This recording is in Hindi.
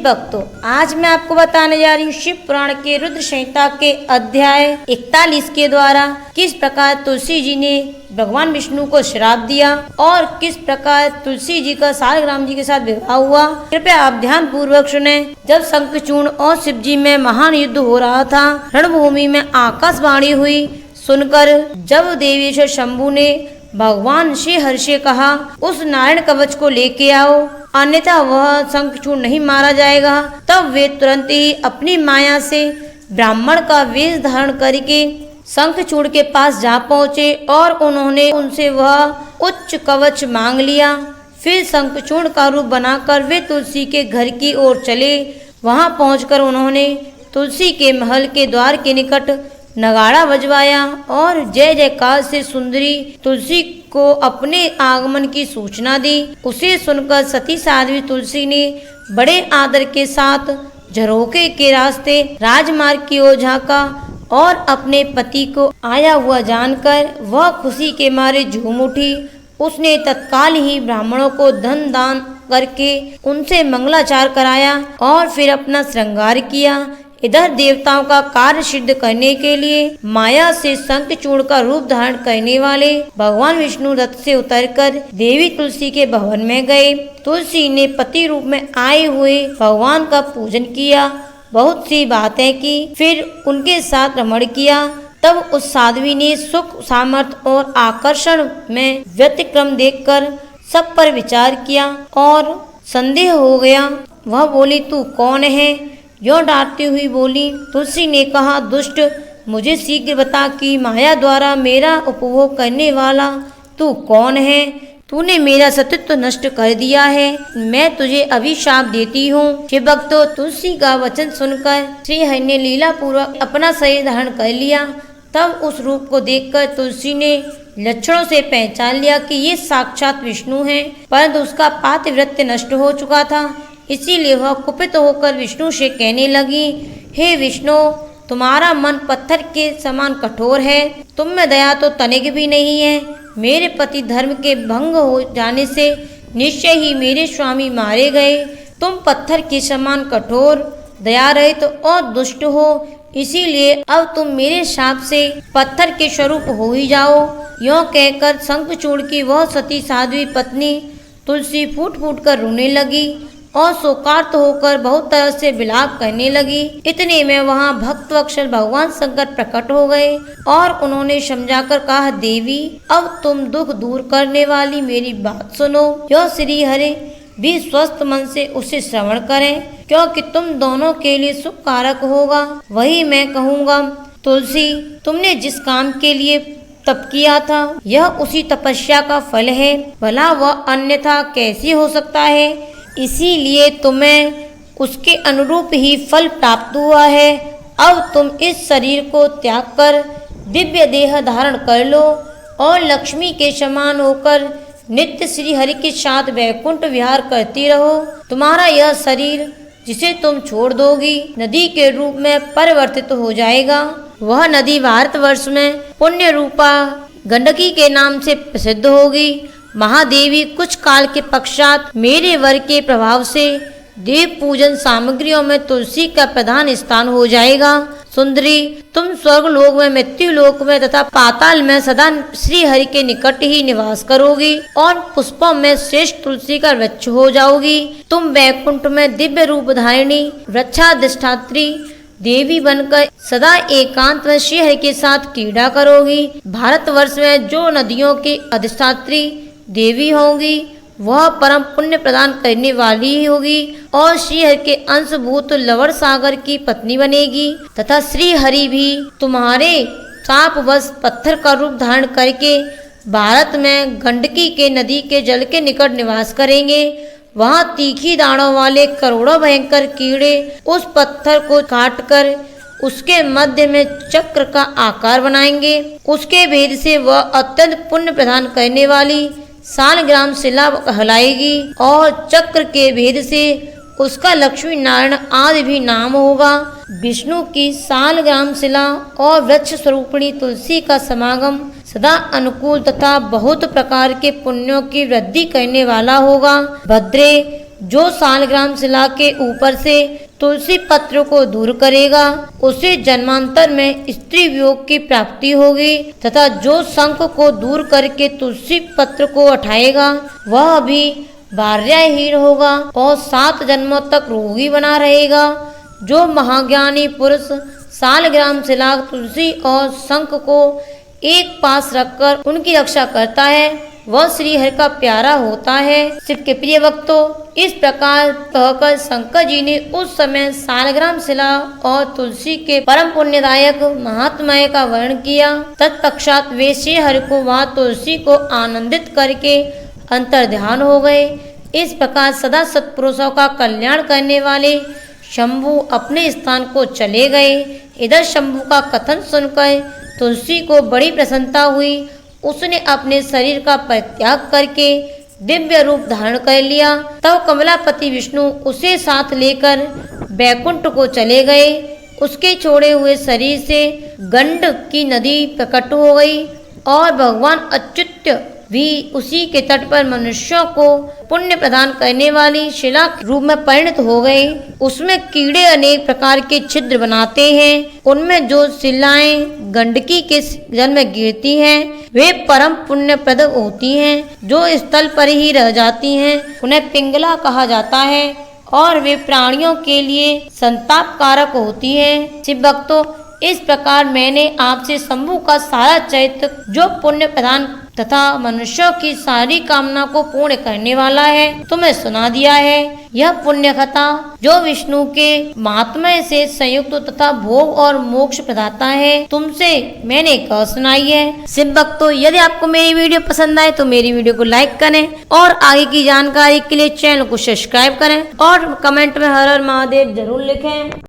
भक्तों, आज मैं आपको बताने जा रही हूँ शिव पुराण के रुद्र संहिता के अध्याय 41 के द्वारा किस प्रकार तुलसी जी ने भगवान विष्णु को श्राप दिया और किस प्रकार तुलसी जी का सालग्राम जी के साथ विवाह हुआ। कृपया आप ध्यान पूर्वक सुने। जब शंखचूर्ण और शिव जी में महान युद्ध हो रहा था, रणभूमि में आकाशवाणी हुई सुनकर जब देवेश्वर शंभु ने भगवान श्री हरि से कहा, उस नारायण कवच को लेके आओ, अन्यथा वह शंखचूर्ण नहीं मारा जाएगा। तब वे तुरंत ही अपनी माया से ब्राह्मण का वेश धारण करके शंखचूर्ण के पास जा पहुँचे और उन्होंने उनसे वह उच्च कवच मांग लिया। फिर शंखचूर्ण का रूप बनाकर वे तुलसी के घर की ओर चले। वहां पहुंचकर उन्होंने तुलसी के महल के द्वार के निकट नगाड़ा बजवाया और जय जयकार से सुंदरी तुलसी को अपने आगमन की सूचना दी। उसे सुनकर सती साध्वी तुलसी ने बड़े आदर के साथ झरोखे के रास्ते राजमार्ग की ओर झाँका और अपने पति को आया हुआ जानकर वह खुशी के मारे झूम उठी। उसने तत्काल ही ब्राह्मणों को धन दान करके उनसे मंगलाचार कराया और फिर अपना श्रृंगार किया। इधर देवताओं का कार्य सिद्ध करने के लिए माया से शंखचूर्ण का रूप धारण करने वाले भगवान विष्णु रथ से उतरकर देवी तुलसी के भवन में गए। तुलसी ने पति रूप में आए हुए भगवान का पूजन किया, बहुत सी बातें की, फिर उनके साथ रमण किया। तब उस साध्वी ने सुख सामर्थ्य और आकर्षण में व्यतिक्रम देखकर सब पर विचार किया और संदेह हो गया। वह बोली, तू कौन है? यो डांटती हुई बोली। तुलसी ने कहा, दुष्ट, मुझे शीघ्र बता कि माया द्वारा मेरा उपभोग करने वाला तू कौन है? तूने मेरा सतीत्व नष्ट कर दिया है, मैं तुझे अभिशाप देती हूँ। हे भक्तों, तुलसी का वचन सुनकर श्री हरि ने लीला पूर्वक अपना शरीर धारण कर लिया। तब उस रूप को देखकर तुलसी ने लक्षणों से पहचान लिया कि ये साक्षात विष्णु हैं, परंतु उसका पातिव्रत्य नष्ट हो चुका था। इसीलिए वह कुपित होकर विष्णु से कहने लगी, हे विष्णु, तुम्हारा मन पत्थर के समान कठोर है, तुम में दया तो तनिक भी नहीं है। मेरे पति धर्म के भंग हो जाने से निश्चय ही मेरे स्वामी मारे गए। तुम पत्थर के समान कठोर, दया रहित और दुष्ट हो, इसीलिए अब तुम मेरे शाप से पत्थर के स्वरूप हो ही जाओ। यों कहकर शंखचूर्ण की वह सती साध्वी पत्नी तुलसी फूट फूट कर रोने लगी और शोकार्त होकर बहुत तरह से विलाप करने लगी। इतने में वहां भक्त वत्सल भगवान शंकर प्रकट हो गए और उन्होंने समझाकर कहा, देवी, अब तुम दुख दूर करने वाली मेरी बात सुनो। यो श्री हरि भी स्वस्थ मन से उसे श्रवण करें, क्योंकि तुम दोनों के लिए सुख कारक होगा। वही मैं कहूँगा। तुलसी, तुमने जिस काम के लिए तप किया था, यह उसी तपस्या का फल है, भला वह अन्यथा कैसे हो सकता है? इसीलिए तुम्हें उसके अनुरूप ही फल प्राप्त हुआ है। अब तुम इस शरीर को त्याग कर दिव्य देह धारण कर लो और लक्ष्मी के समान होकर नित्य श्री हरि के साथ वैकुंठ विहार करती रहो। तुम्हारा यह शरीर जिसे तुम छोड़ दोगी नदी के रूप में परिवर्तित हो जाएगा। वह नदी भारतवर्ष में पुण्य रूपा गंडकी के नाम से प्रसिद्ध होगी। महादेवी कुछ काल के पश्चात मेरे वर के प्रभाव से देव पूजन सामग्रियों में तुलसी का प्रधान स्थान हो जाएगा। सुंदरी, तुम स्वर्ग लोक में, मृत्यु लोक में तथा पाताल में सदा श्री हरि के निकट ही निवास करोगी और पुष्पों में श्रेष्ठ तुलसी का वृक्ष हो जाओगी। तुम वैकुंठ में दिव्य रूप धारिणी वृक्षाधिष्ठात्री देवी बनकर सदा एकांत में श्री हरि के साथ क्रीड़ा करोगी। भारतवर्ष में जो नदियों की अधिष्ठात्री देवी होंगी, वह परम पुण्य प्रदान करने वाली ही होगी और श्री हरि के अंशभूत लवण सागर की पत्नी बनेगी तथा श्री हरि भी तुम्हारे शापवश पत्थर का रूप धारण करके भारत में गंडकी के नदी के जल के निकट निवास करेंगे। वहां तीखी दाढ़ों वाले करोड़ों भयंकर कीड़े उस पत्थर को काटकर उसके मध्य में चक्र का आकार बनाएंगे। उसके भेद से वह अत्यंत पुण्य प्रदान करने वाली सालग्राम शिला कहलाएगी और चक्र के भेद से उसका लक्ष्मी नारायण आदि भी नाम होगा। विष्णु की सालग्राम शिला और वृक्ष स्वरूपिणी तुलसी का समागम सदा अनुकूल तथा बहुत प्रकार के पुण्यों की वृद्धि करने वाला होगा। भद्रे, जो सालग्राम शिला के ऊपर से तुलसी पत्र को दूर करेगा उसे जन्मांतर में स्त्री वियोग की प्राप्ति होगी, तथा जो शंख को दूर करके तुलसी पत्र को उठाएगा वह भी भार्याहीन होगा और 7 जन्मों तक रोगी बना रहेगा। जो महाज्ञानी पुरुष सालग्राम शिला, तुलसी और शंख को एक पास रखकर उनकी रक्षा करता है वह श्री हरि का प्यारा होता है। शिव के प्रिय भक्तों, इस प्रकार कहकर शंकर जी ने उस समय सालग्राम शिला और तुलसी के परम पुण्यदायक महात्म्य का वर्णन किया। तत्पश्चात वे श्री हरि को वह तुलसी को आनंदित करके अंतर ध्यान हो गए। इस प्रकार सदा सत्पुरुषों का कल्याण करने वाले शंभु अपने स्थान को चले गए। इधर शंभु का कथन सुनकर तुलसी को बड़ी प्रसन्नता हुई। उसने अपने शरीर का परित्याग करके दिव्य रूप धारण कर लिया। तब कमलापति विष्णु उसे साथ लेकर बैकुंठ को चले गए। उसके छोड़े हुए शरीर से गंड की नदी प्रकट हो गई और भगवान अच्युत भी उसी के तट पर मनुष्यों को पुण्य प्रदान करने वाली शिला रूप में परिणत हो गए। उसमें कीड़े अनेक प्रकार के छिद्र बनाते हैं। उनमें जो शिलाएं गंडकी के जल में गिरती हैं वे परम पुण्यप्रद होती हैं। जो स्थल पर ही रह जाती हैं उन्हें पिंगला कहा जाता है और वे प्राणियों के लिए संताप कारक होती हैं। शिव भक्तों, इस प्रकार मैंने आपसे शंभु का सारा चरित्र जो पुण्य प्रदान तथा मनुष्यों की सारी कामना को पूर्ण करने वाला है तुम्हें सुना दिया है। यह पुण्य कथा जो विष्णु के महात्म्य से संयुक्त तथा भोग और मोक्ष प्रदाता है तुमसे मैंने कह सुनाई है। शिव भक्तों, यदि आपको मेरी वीडियो पसंद आए तो मेरी वीडियो को लाइक करें और आगे की जानकारी के लिए चैनल को सब्सक्राइब करें और कमेंट में हर हर महादेव जरूर लिखें।